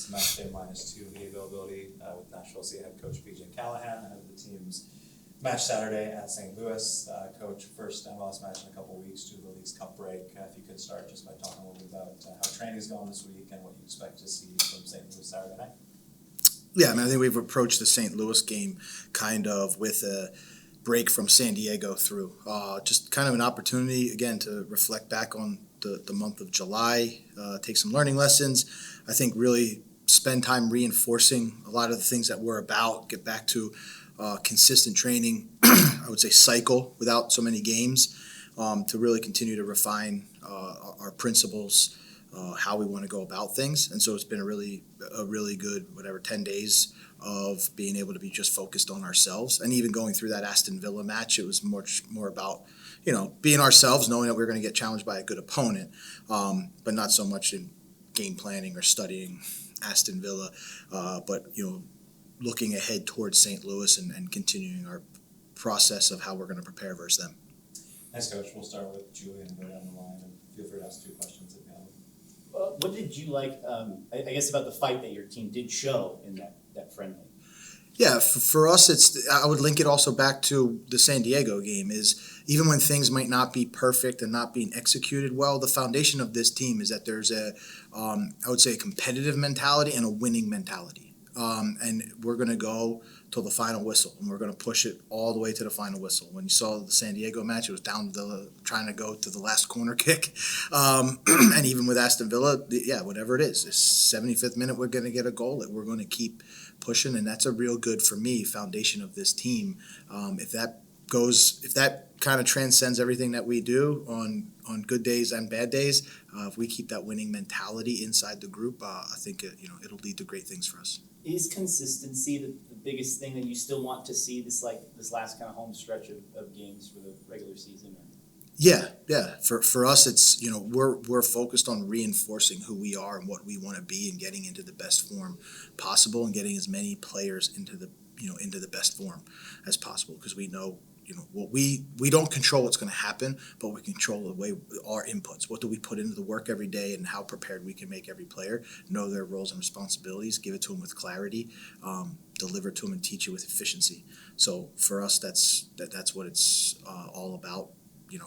it's match day -2 the availability with Nashville City head coach BJ Callaghan ahead of the team's match Saturday at St. Louis. Coach, first MLS match in a couple of weeks due to the Leagues Cup break. If you could start just by talking a little bit about how training's going this week and what you expect to see from St. Louis Saturday night. Yeah, I mean, I think we've approached the St. Louis game kind of with a break from San Diego through. Just kind of an opportunity, again, to reflect back on the month of July, take some learning lessons. I think really spend time reinforcing a lot of the things that we're about, get back to consistent training, I would say cycle without so many games, to really continue to refine our principles, how we want to go about things. And so it's been a really good, 10 days of being able to be just focused on ourselves. And even going through that Aston Villa match, it was much more about, being ourselves, knowing that we we're going to get challenged by a good opponent, but not so much in game planning or studying Aston Villa, but, looking ahead towards St. Louis and continuing our process of how we're going to prepare versus them. Thanks, Coach. We'll start with Julian and go down the line, and feel free to ask 2 questions if you have them. What did you like, I guess, about the fight that your team did show in that friendly? Yeah, for us, I would link it also back to the San Diego game, is even when things might not be perfect and not being executed well, the foundation of this team is that there's I would say a competitive mentality and a winning mentality. And we're going to go till the final whistle, and we're going to push it all the way to the final whistle. When you saw the San Diego match, it was down to trying to go to the last corner kick. And even with Aston Villa, whatever it is, this 75th minute, we're going to get a goal that we're going to keep pushing, and that's a real good, for me, foundation of this team. If that kind of transcends everything that we do on good days and bad days, if we keep that winning mentality inside the group, I think it'll lead to great things for us. Is consistency the biggest thing that you still want to see this last kind of home stretch of games for the regular season? Or? Yeah. For us, it's we're focused on reinforcing who we are and what we want to be, and getting into the best form possible, and getting as many players into the best form as possible, because we know. What we don't control what's going to happen, but we control the way our inputs. What do we put into the work every day, and how prepared we can make every player know their roles and responsibilities, give it to them with clarity, deliver to them and teach it with efficiency. So for us, that's what it's all about.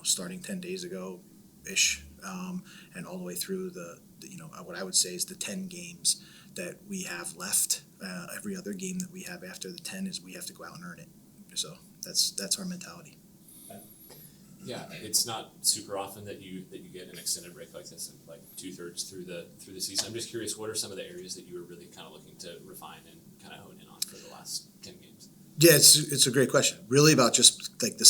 Starting 10 days ago ish, and all the way through the what I would say is the 10 games that we have left. Every other game that we have after the 10 is we have to go out and earn it. So that's our mentality. Yeah, it's not super often that you get an extended break like this, like 2/3 through the season. I'm just curious, what are some of the areas that you were really kind of looking to refine and kind of hone in on for the last 10 games? Yeah, it's a great question. Really about just like the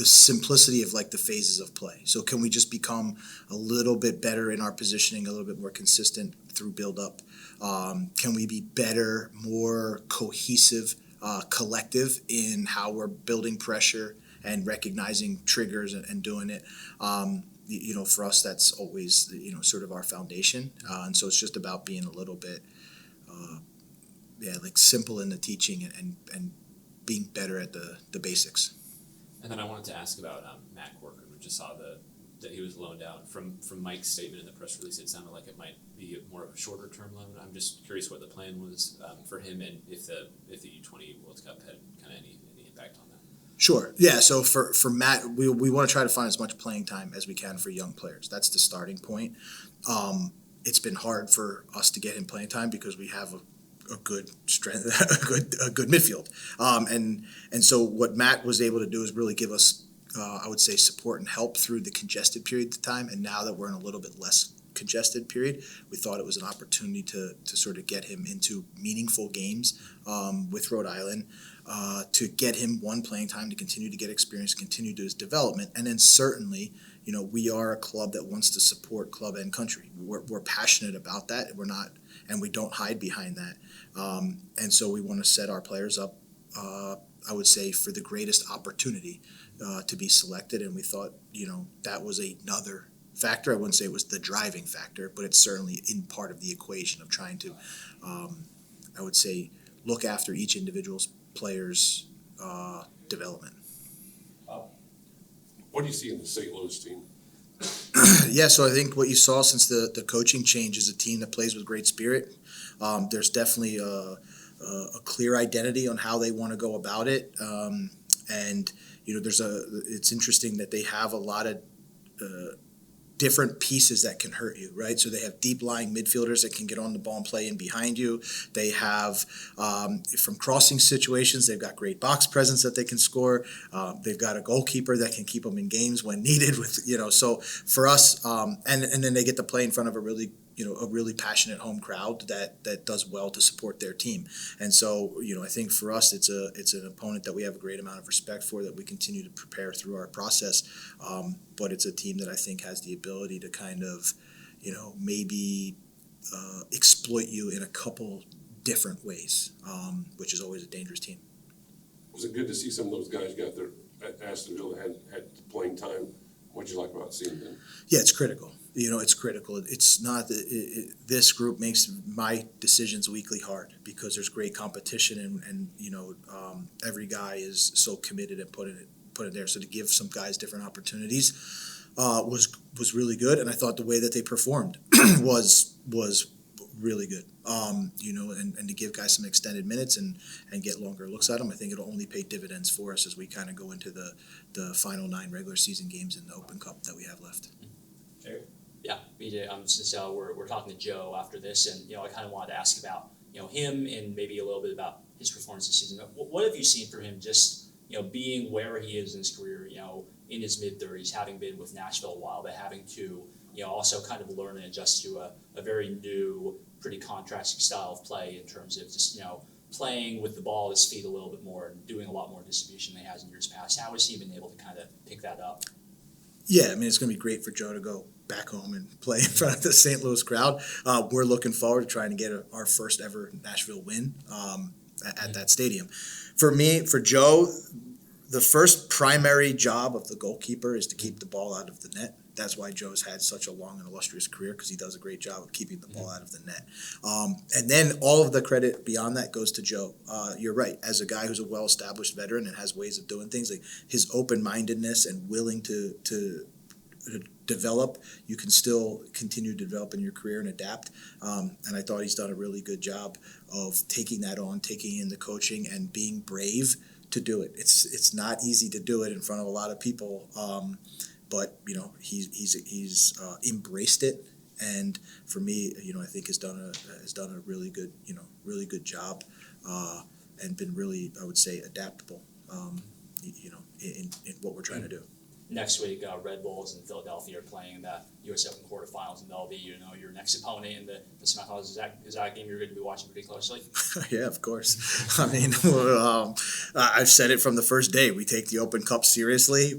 simplicity of like the phases of play. So can we just become a little bit better in our positioning, a little bit more consistent through build up? Can we be better, more cohesive, collective in how we're building pressure and recognizing triggers and doing it? For us, that's always sort of our foundation, and so it's just about being a little bit simple in the teaching and being better at the basics. And then I wanted to ask about Matt Corcoran. We just saw that he was loaned out. From Mike's statement in the press release, it sounded like it might be more of a shorter term loan. I'm just curious what the plan was for him, and if the U20 World Cup had kind of any impact on that. Sure. Yeah. So for Matt, we want to try to find as much playing time as we can for young players. That's the starting point. It's been hard for us to get him playing time because we have a good strength, a good midfield. And so what Matt was able to do is really give us, I would say, support and help through the congested period of time. And now that we're in a little bit less congested period, we thought it was an opportunity to sort of get him into meaningful games with Rhode Island, to get him playing time, to continue to get experience, continue to do his development. And then certainly, we are a club that wants to support club and country. We're passionate about that. And we don't hide behind that. And so we want to set our players up, I would say, for the greatest opportunity to be selected. And we thought, that was another factor. I wouldn't say it was the driving factor, but it's certainly in part of the equation of trying to, I would say, look after each individual's player's development. What do you see in the St. Louis team? Yeah, so I think what you saw since the coaching change is a team that plays with great spirit, There's definitely a clear identity on how they want to go about it. And, it's interesting that they have a lot of different pieces that can hurt you, right? So they have deep lying midfielders that can get on the ball and play in behind you. They have, from crossing situations, they've got great box presence that they can score. They've got a goalkeeper that can keep them in games when needed so for us, and then they get to play in front of a really passionate home crowd that does well to support their team. And so, I think for us, it's an opponent that we have a great amount of respect for, that we continue to prepare through our process. But it's a team that I think has the ability to kind of, maybe exploit you in a couple different ways, which is always a dangerous team. Was it good to see some of those guys got their, at Aston Villa had playing time? What'd you like about seeing them? Yeah, it's critical. It's critical. It's not that this group makes my decisions weekly hard, because there's great competition and every guy is so committed and put it there. So to give some guys different opportunities was really good, and I thought the way that they performed was really good. And to give guys some extended minutes and get longer looks at them, I think it'll only pay dividends for us as we kind of go into the final 9 regular season games in the Open Cup that we have left. Jerry? Yeah, BJ. Since we're talking to Joe after this, and I kind of wanted to ask about him and maybe a little bit about his performance this season. What have you seen from him? Just being where he is in his career, in his mid-30s, having been with Nashville a while, but having to also kind of learn and adjust to a very new, pretty contrasting style of play in terms of just playing with the ball at his feet a little bit more and doing a lot more distribution than he has in years past. How has he been able to kind of pick that up? Yeah, I mean, it's going to be great for Joe to go back home and play in front of the St. Louis crowd. We're looking forward to trying to get our first ever Nashville win at that stadium. For Joe, the first primary job of the goalkeeper is to keep the ball out of the net. That's why Joe's had such a long and illustrious career, because he does a great job of keeping the ball out of the net. And then all of the credit beyond that goes to Joe. You're right. As a guy who's a well-established veteran and has ways of doing things, like his open-mindedness and willing to develop, you can still continue to develop in your career and adapt. And I thought he's done a really good job of taking that on, taking in the coaching and being brave to do it. It's not easy to do it in front of a lot of people. But he's embraced it, and for me, I think has done a really good job, and been really, I would say, adaptable, in what we're trying to do. Next week, Red Bulls and Philadelphia are playing the U.S. Open quarterfinals, and they'll be your next opponent in the semifinals. Is that a game you're going to be watching pretty closely? Yeah, of course. I mean, I've said it from the first day. We take the Open Cup seriously.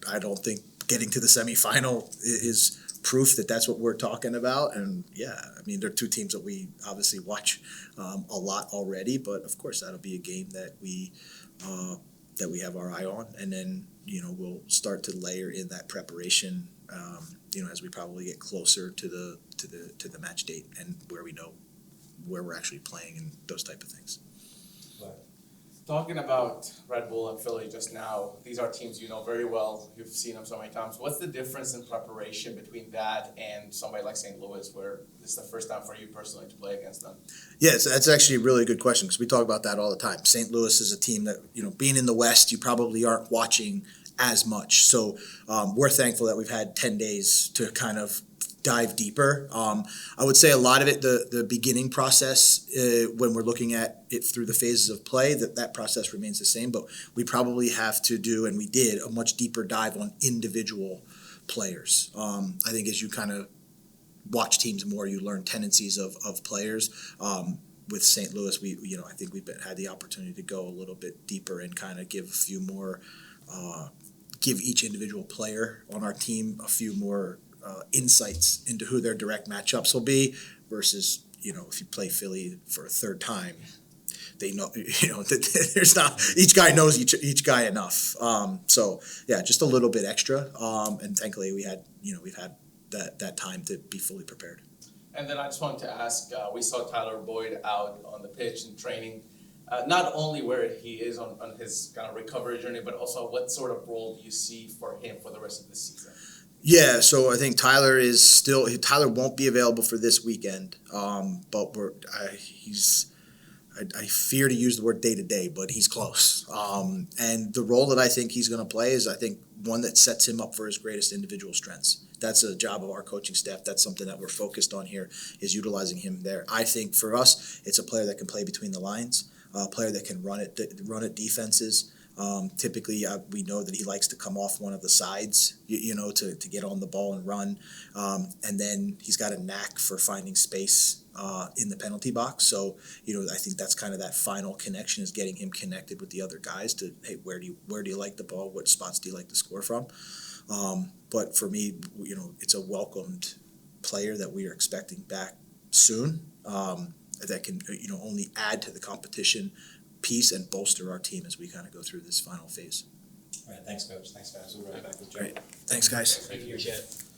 I don't think getting to the semifinal is proof that that's what we're talking about. And yeah, I mean, there are 2 teams that we obviously watch a lot already, but of course that'll be a game that we have our eye on, and then we'll start to layer in that preparation as we probably get closer to the match date and where we know where we're actually playing and those type of things. Talking about Red Bull and Philly just now, these are teams you know very well. You've seen them so many times. What's the difference in preparation between that and somebody like St. Louis, where this is the first time for you personally to play against them? Yes, that's actually a really good question, because we talk about that all the time. St. Louis is a team that, being in the West, you probably aren't watching as much. So we're thankful that we've had 10 days to kind of dive deeper. I would say a lot of it, the beginning process, when we're looking at it through the phases of play, that process remains the same, but we probably have to do, and we did, a much deeper dive on individual players. I think as you kind of watch teams more, you learn tendencies of players. With St. Louis, I think we've had the opportunity to go a little bit deeper and kind of give a few more, give each individual player on our team a few more insights into who their direct matchups will be, versus if you play Philly for a third time, they know that there's not, each guy knows each guy enough. So yeah, just a little bit extra, and thankfully we've had that time to be fully prepared. And then I just wanted to ask, we saw Tyler Boyd out on the pitch and training, not only where he is on his kind of recovery journey, but also what sort of role do you see for him for the rest of the season? Yeah, so I think Tyler won't be available for this weekend. But I fear to use the word day to day, but he's close. And the role that I think he's going to play is, I think, one that sets him up for his greatest individual strengths. That's a job of our coaching staff. That's something that we're focused on here, is utilizing him there. I think for us, it's a player that can play between the lines, a player that can run at defenses. Typically, we know that he likes to come off one of the sides, to get on the ball and run. And then he's got a knack for finding space in the penalty box. So, I think that's kind of that final connection, is getting him connected with the other guys to, hey, where do you like the ball? What spots do you like to score from? But for me, it's a welcomed player that we are expecting back soon, that can, only add to the competition piece and bolster our team as we kind of go through this final phase. All right, thanks, Coach. Thanks, guys. We'll be right back with Joe. Great. Thanks, guys. Thank you, Chet.